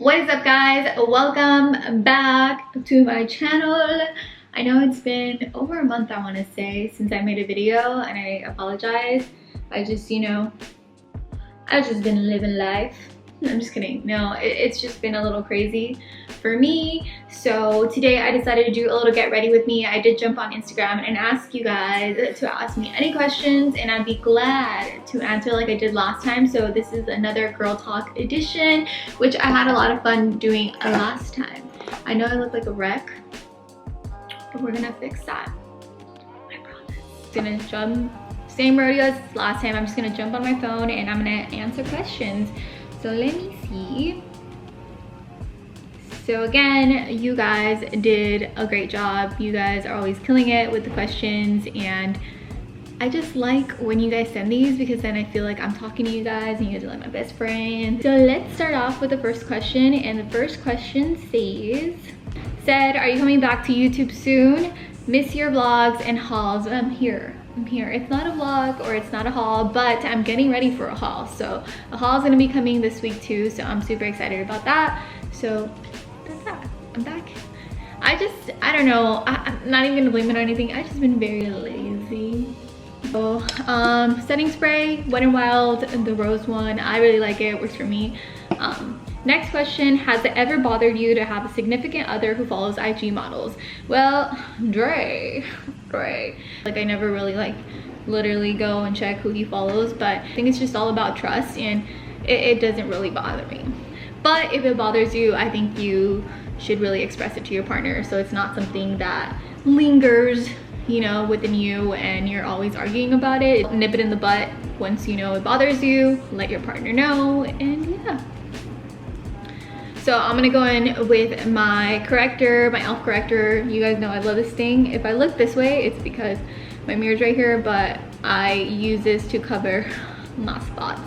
What is up, guys? Welcome back to my channel. I know it's been over a month, I want to say, since I made a video, and I apologize. I've just been living life. I'm just kidding. No, it's just been a little crazy for me. So today I decided to do a little get ready with me. I did jump on Instagram and ask you guys to ask me any questions, and I'd be glad to answer like I did last time. So this is another girl talk edition, which I had a lot of fun doing last time. I know I look like a wreck, but we're gonna fix that. I promise. Gonna jump, same rodeo as last time. I'm just gonna jump on my phone and I'm gonna answer questions. So let me see. So again, you guys did a great job. You guys are always killing it with the questions, and I just like when you guys send these because then I feel like I'm talking to you guys and you guys are like my best friends. So let's start off with the first question, and the first question said, are you coming back to YouTube soon? Miss your vlogs and hauls. I'm here. It's not a vlog or it's not a haul, but I'm getting ready for a haul. So a haul is gonna be coming this week too, so I'm super excited about that. So that's that. I'm back. I don't know, I'm not even gonna blame it on anything. I've just been very lazy. So setting spray, Wet n Wild, the rose one, I really like it, works for me. Next question, has it ever bothered you to have a significant other who follows IG models? Well, Dre. Like I never really literally go and check who he follows, but I think it's just all about trust, and it doesn't really bother me. But if it bothers you, I think you should really express it to your partner, so it's not something that lingers, you know, within you and you're always arguing about it. Nip it in the butt once you know it bothers you, let your partner know, and yeah. So I'm gonna go in with my corrector, my e.l.f. corrector. You guys know I love this thing. If I look this way, it's because my mirror's right here, but I use this to cover my spots.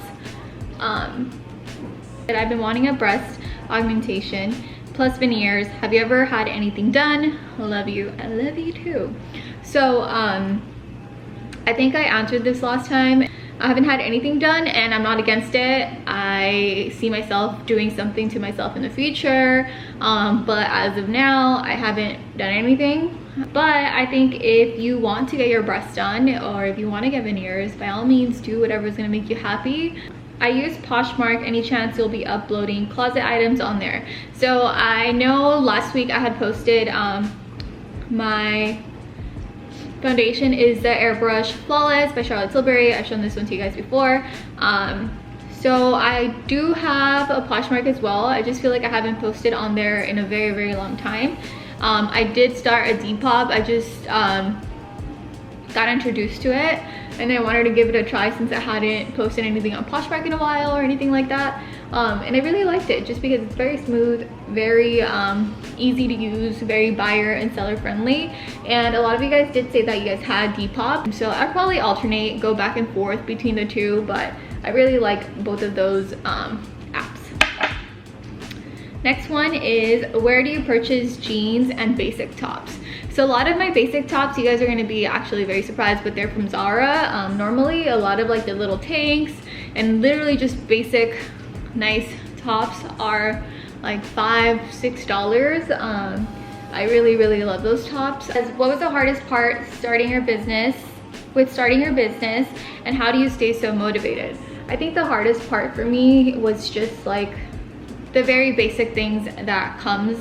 I've been wanting a breast augmentation plus veneers. Have you ever had anything done? I love you. I love you too. So I think I answered this last time. I haven't had anything done and I'm not against it. I see myself doing something to myself in the future, but as of now I haven't done anything. But I think if you want to get your breasts done, or if you want to get veneers, by all means do whatever is going to make you happy. I use Poshmark. Any chance you'll be uploading closet items on there? So I know last week I had posted my foundation is the Airbrush Flawless by Charlotte Tilbury. I've shown this one to you guys before. So I do have a Poshmark as well. I just feel like I haven't posted on there in a very long time. I did start a Depop. I just got introduced to it, and I wanted to give it a try since I hadn't posted anything on Poshmark in a while or anything like that. And I really liked it just because it's very smooth, very easy to use, very buyer and seller friendly. And a lot of you guys did say that you guys had Depop, so I'd probably alternate, go back and forth between the two, but I really like both of those apps. Next one is, where do you purchase jeans and basic tops? So a lot of my basic tops, you guys are going to be actually very surprised, but they're from Zara. Normally a lot of like the little tanks and literally just basic nice tops are like $5–6. I really love those tops. What was the hardest part starting your business, and how do you stay so motivated? I think the hardest part for me was just like the very basic things that comes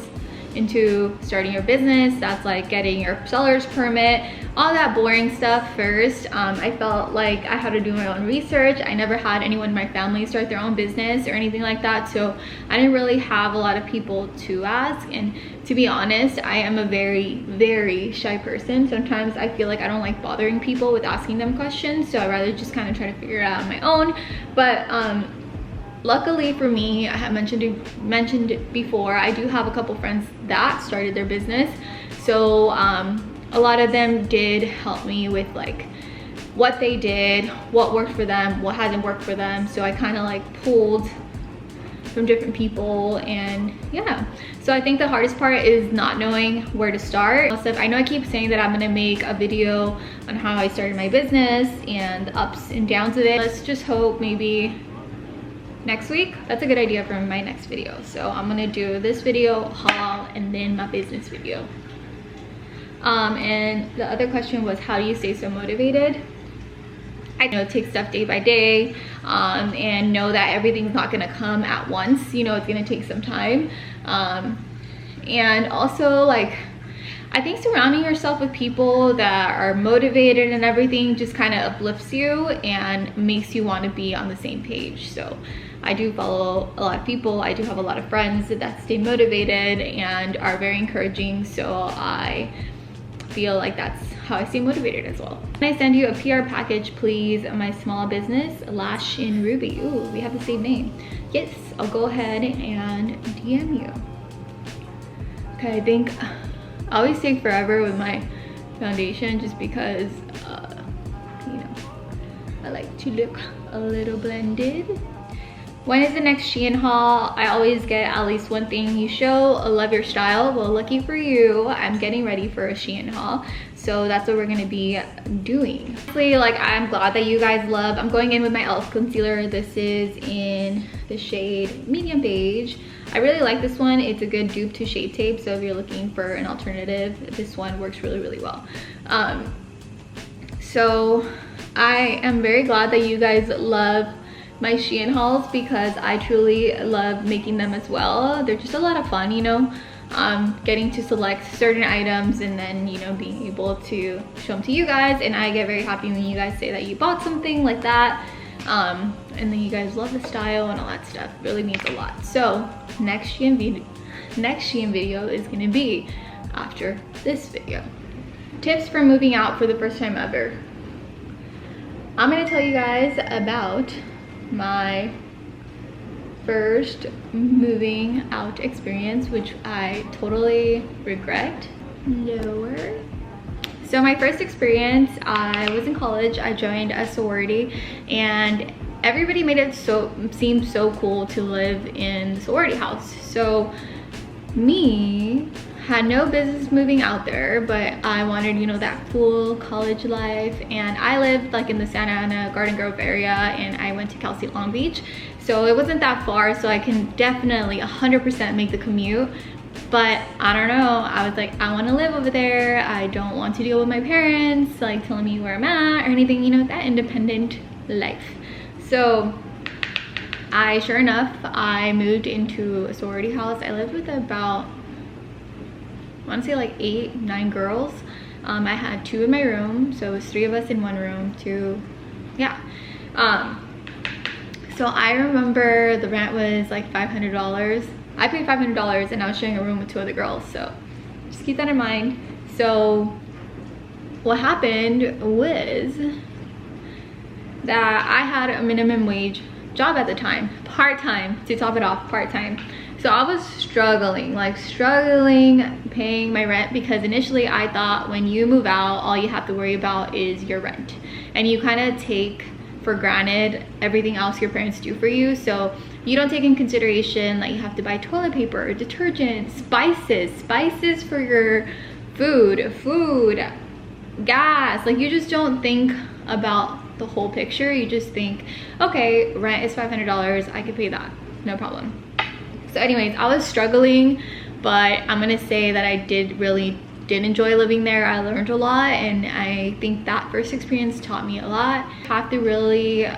into starting your business. That's like getting your seller's permit, all that boring stuff first. I felt like I had to do my own research. I never had anyone in my family start their own business or anything like that, so I didn't really have a lot of people to ask. And to be honest, I am a very shy person. Sometimes I feel like I don't like bothering people with asking them questions, so I'd rather just kind of try to figure it out on my own. But luckily for me, I have mentioned it before, I do have a couple friends that started their business. So a lot of them did help me with like what they did, what worked for them, what hasn't worked for them. So I kind of like pulled from different people, and yeah. So I think the hardest part is not knowing where to start. I know I keep saying that I'm gonna make a video on how I started my business and the ups and downs of it. Let's just hope maybe next week. That's a good idea for my next video. So I'm gonna do this video, haul, and then my business video. And the other question was, how do you stay so motivated? I take stuff day by day, and know that everything's not gonna come at once. It's gonna take some time. And also, like, I think surrounding yourself with people that are motivated and everything just kind of uplifts you and makes you want to be on the same page. So I do follow a lot of people. I do have a lot of friends that stay motivated and are very encouraging. So I feel like that's how I stay motivated as well. Can I send you a PR package, please? My small business, Lash in Ruby. Ooh, we have the same name. Yes, I'll go ahead and DM you. Okay, I think I always take forever with my foundation just because, I like to look a little blended. When is the next Shein haul? I always get at least one thing you show. I love your style. Well, lucky for you, I'm getting ready for a Shein haul. So that's what we're gonna be doing. Honestly, like, I'm glad that you guys love. I'm going in with my e.l.f. concealer. This is in the shade Medium Beige. I really like this one. It's a good dupe to Shade Tape. So if you're looking for an alternative, this one works really, really well. So I am very glad that you guys love my Shein hauls because I truly love making them as well. They're just a lot of fun, getting to select certain items and then, being able to show them to you guys. And I get very happy when you guys say that you bought something like that. And then you guys love the style and all that stuff. It really means a lot. So next Shein video is gonna be after this video. Tips for moving out for the first time ever. I'm gonna tell you guys about my first moving out experience, which I totally regret. Lower. So my first experience, I was in college. I joined a sorority and everybody made it seem so cool to live in the sorority house. So me had no business moving out there, but I wanted, that cool college life. And I lived like in the Santa Ana Garden Grove area and I went to Cal State Long Beach. So it wasn't that far, so I can definitely 100% make the commute. But I don't know, I was like, I want to live over there. I don't want to deal with my parents like telling me where I'm at or anything, that independent life. So sure enough, I moved into a sorority house. I lived with about, I want to say like 8, 9 girls. I had 2 in my room, so it was 3 of us in one room, 2, yeah. So I remember the rent was like $500. I paid $500 and I was sharing a room with 2 other girls, so just keep that in mind. So what happened was that I had a minimum wage job at the time, part-time, to top it off, part-time. So I was struggling paying my rent because initially I thought when you move out, all you have to worry about is your rent. And you kind of take for granted everything else your parents do for you. So you don't take in consideration that you have to buy toilet paper, detergent, spices for your food, gas. Like, you just don't think about the whole picture. You just think, okay, rent is $500, I could pay that, no problem. So anyways, I was struggling, but I'm gonna say that I did enjoy living there. I learned a lot, and I think that first experience taught me a lot. You have to really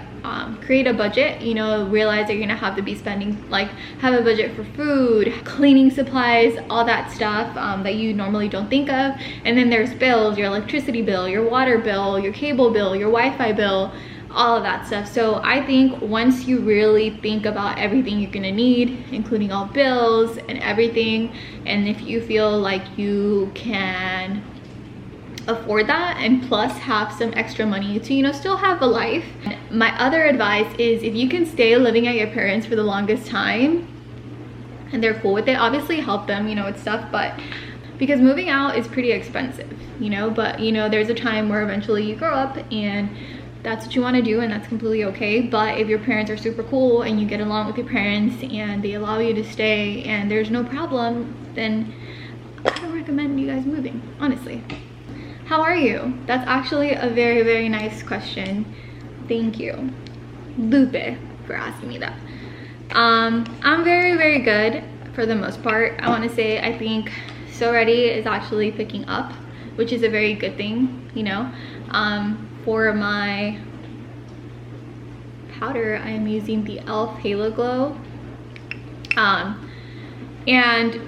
create a budget, realize that you're gonna have to be spending, like, have a budget for food, cleaning supplies, all that stuff that you normally don't think of. And then there's bills, your electricity bill, your water bill, your cable bill, your Wi-Fi bill, all of that stuff. So I think once you really think about everything you're gonna need, including all bills and everything, and if you feel like you can afford that and plus have some extra money to still have a life. My other advice is, if you can stay living at your parents for the longest time and they're cool with it, obviously help them with stuff, but because moving out is pretty expensive, but there's a time where eventually you grow up and that's what you want to do, and that's completely okay. But if your parents are super cool and you get along with your parents and they allow you to stay and there's no problem, then I don't recommend you guys moving, honestly. How are you? That's actually a very, very nice question. Thank you, Lupe, for asking me that. I'm very good for the most part. I want to say I think So Ready is actually picking up, which is a very good thing, you know. For my powder, I am using the e.l.f. Halo Glow, and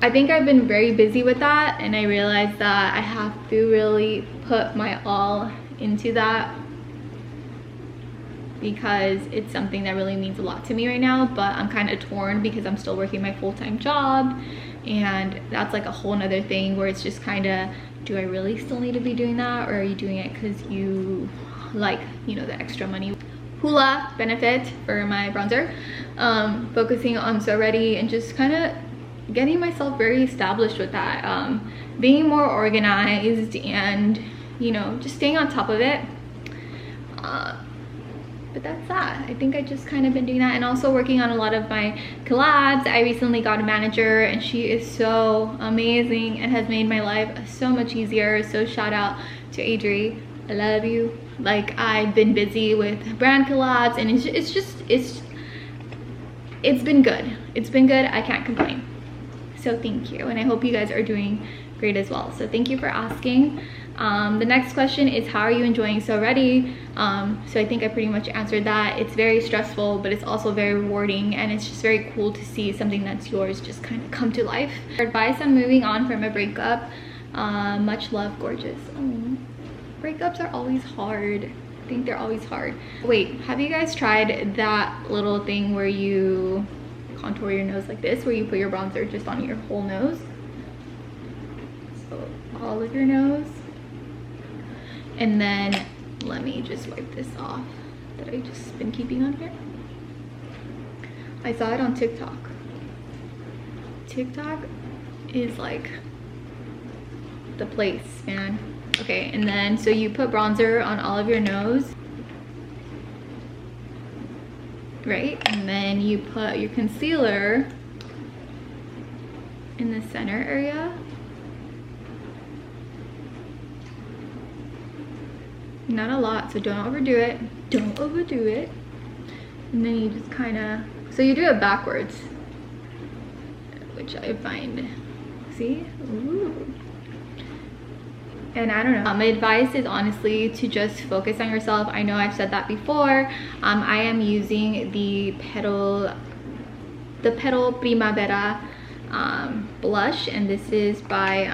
I think I've been very busy with that, and I realized that I have to really put my all into that because it's something that really means a lot to me right now. But I'm kind of torn because I'm still working my full-time job, and that's like a whole nother thing where it's just kind of, do I really still need to be doing that, or are you doing it because you like, you know, the extra money? Hoola benefit for my bronzer, focusing on So Ready and just kind of getting myself very established with that, being more organized and, you know, just staying on top of it. But that's that. I think I just kind of been doing that, and also working on a lot of my collabs. I recently got a manager, and she is so amazing and has made my life so much easier. So shout out to Adri, I love you. Like, I've been busy with brand collabs, and it's been good. It's been good. I can't complain. So thank you, and I hope you guys are doing great as well. So thank you for asking. The next question is, how are you enjoying So Ready? So I think I pretty much answered that. It's very stressful, but it's also very rewarding, and it's just very cool to see something that's yours just kind of come to life. Advice on moving on from a breakup. Much love, gorgeous. Breakups are always hard. I think they're always hard. Wait, have you guys tried that little thing where you contour your nose like this, where you put your bronzer just on your whole nose? So all of your nose. And then let me just wipe this off that I just been keeping on here. I saw it on TikTok. TikTok is like the place, man. Okay, and then so you put bronzer on all of your nose, right? And then you put your concealer in the center area. Not a lot, so don't overdo it. Don't overdo it. And then you just kind of, so you do it backwards, which I find, see? Ooh. And I don't know, my advice is honestly to just focus on yourself. I know I've said that before. I am using the Petal Primavera blush, and this is by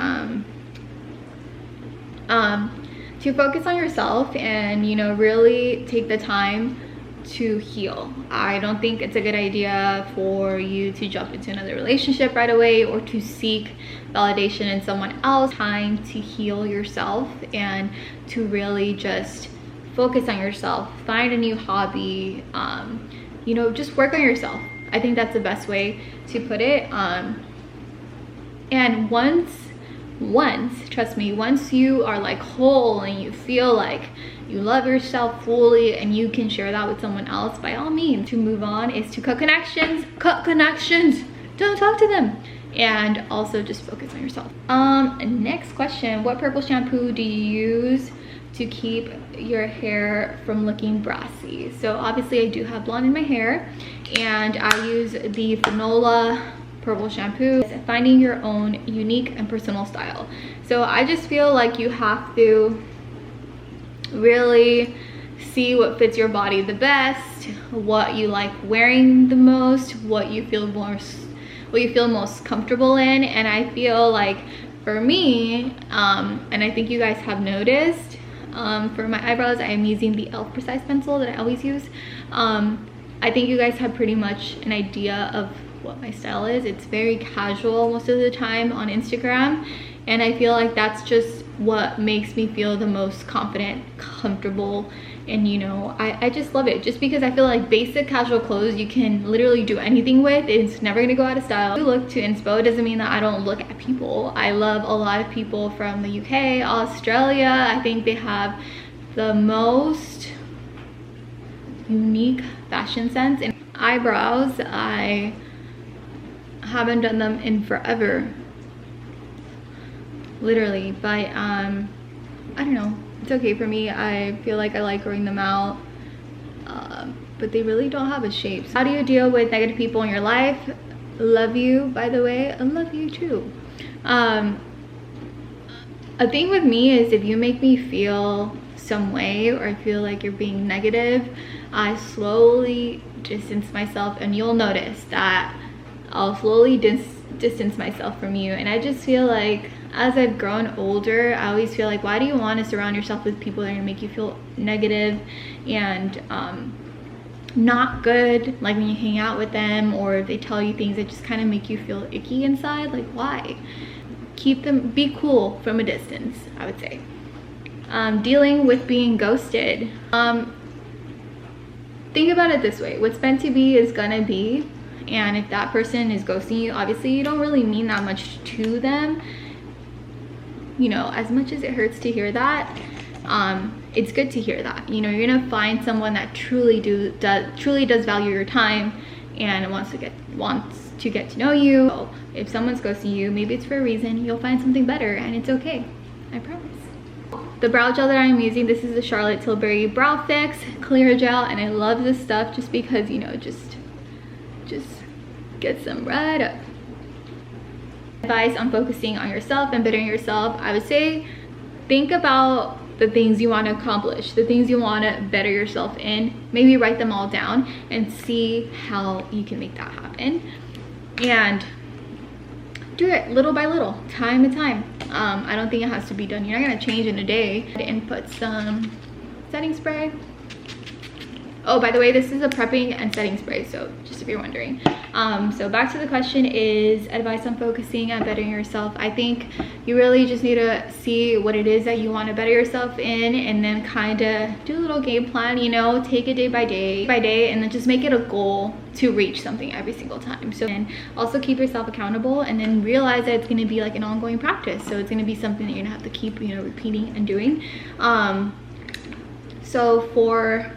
to focus on yourself and, you know, really take the time to heal. I don't think it's a good idea for you to jump into another relationship right away or to seek validation in someone else. Time to heal yourself and to really just focus on yourself, find a new hobby, you know, just work on yourself. I think that's the best way to put it. And once, trust me, once you are like whole and you feel like you love yourself fully and you can share that with someone else, by all means. To move on is to cut connections, don't talk to them, and also just focus on yourself. Next question, what purple shampoo do you use to keep your hair from looking brassy? So obviously I do have blonde in my hair, and I use the Fanola purple shampoo. Finding your own unique and personal style. So I just feel like you have to really see what fits your body the best, what you like wearing the most, what you feel most comfortable in. And I feel like for me, and I think you guys have noticed, for my eyebrows I am using the e.l.f. Precise pencil that I always use. I think you guys have pretty much an idea of what my style is. It's very casual most of the time on Instagram, and I feel like that's just what makes me feel the most confident, comfortable, and you know, I just love it, just because I feel like basic casual clothes you can literally do anything with. It's never gonna go out of style. If you look to inspo, it doesn't mean that I don't look at people. I love a lot of people from the UK, Australia. I think they have the most unique fashion sense. And eyebrows, I haven't done them in forever, literally, but I don't know, it's okay for me. I feel like I like growing them out. but they really don't have a shape. So how do you deal with negative people in your life? Love you, by the way. I love you too. A thing with me is if you make me feel some way or I feel like you're being negative, I slowly distance myself, and you'll notice that I'll slowly distance myself from you. And I just feel like as I've grown older, I always feel like, why do you want to surround yourself with people that are gonna make you feel negative and not good, like when you hang out with them, or if they tell you things that just kind of make you feel icky inside? Like, why? Keep them, be cool from a distance, I would say. Dealing with being ghosted. Think about it this way: what's meant to be is gonna be, and if that person is ghosting you, obviously you don't really mean that much to them. You know, as much as it hurts to hear that, it's good to hear that. You know, you're gonna find someone that truly does value your time and wants to get to know you. So if someone's ghosting you, maybe it's for a reason. You'll find something better, and it's okay. I promise. The brow gel that I'm using, this is the Charlotte Tilbury Brow Fix Clear Gel, and I love this stuff just because, you know, just gets them right up. Advice on focusing on yourself and bettering yourself. I would say think about the things you want to accomplish, the things you want to better yourself in. Maybe write them all down and see how you can make that happen, and do it little by little, time to time. I don't think it has to be done. You're not gonna change in a day. And put some setting spray. Oh, by the way, this is a prepping and setting spray, so just if you're wondering. So back to the question is advice on focusing on bettering yourself. I think you really just need to see what it is that you want to better yourself in, and then kind of do a little game plan, you know, take it day by day, and then just make it a goal to reach something every single time. So, and also keep yourself accountable, and then realize that it's going to be like an ongoing practice. So it's going to be something that you're going to have to keep, you know, repeating and doing. So for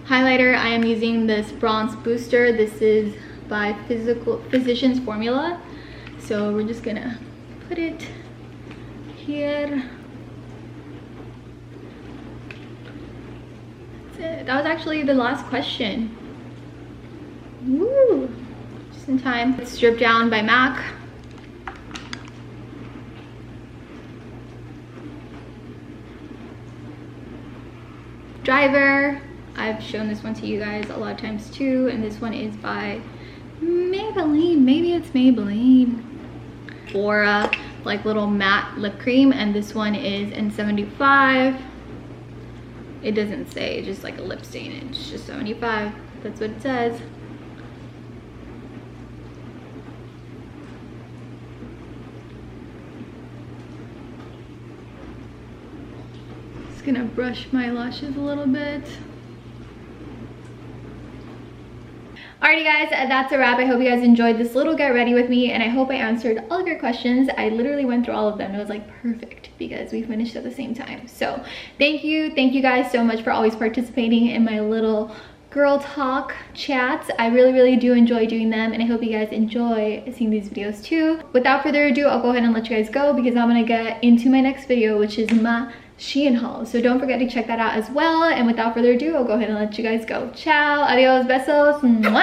highlighter, I am using this Bronze Booster. This is by Physicians Formula. So we're just gonna put it here. That's it. That was actually the last question. Woo! Just in time. It's Strip Down by MAC. Driver. I've shown this one to you guys a lot of times too, and this one is by Maybelline. Maybe it's Maybelline. Aura, like little matte lip cream, and this one is N75. It doesn't say, it's just like a lip stain. It's just 75. That's what it says. Just gonna brush my lashes a little bit. Alrighty guys, that's a wrap. I hope you guys enjoyed this little get ready with me, and I hope I answered all of your questions. I literally went through all of them. It was like perfect because we finished at the same time. So thank you guys so much for always participating in my little girl talk chats. I really do enjoy doing them, and I hope you guys enjoy seeing these videos too. Without further ado, I'll go ahead and let you guys go because I'm gonna get into my next video, which is my Shein haul. So don't forget to check that out as well. And without further ado, I'll go ahead and let you guys go. Ciao, adios, besos. Mwah.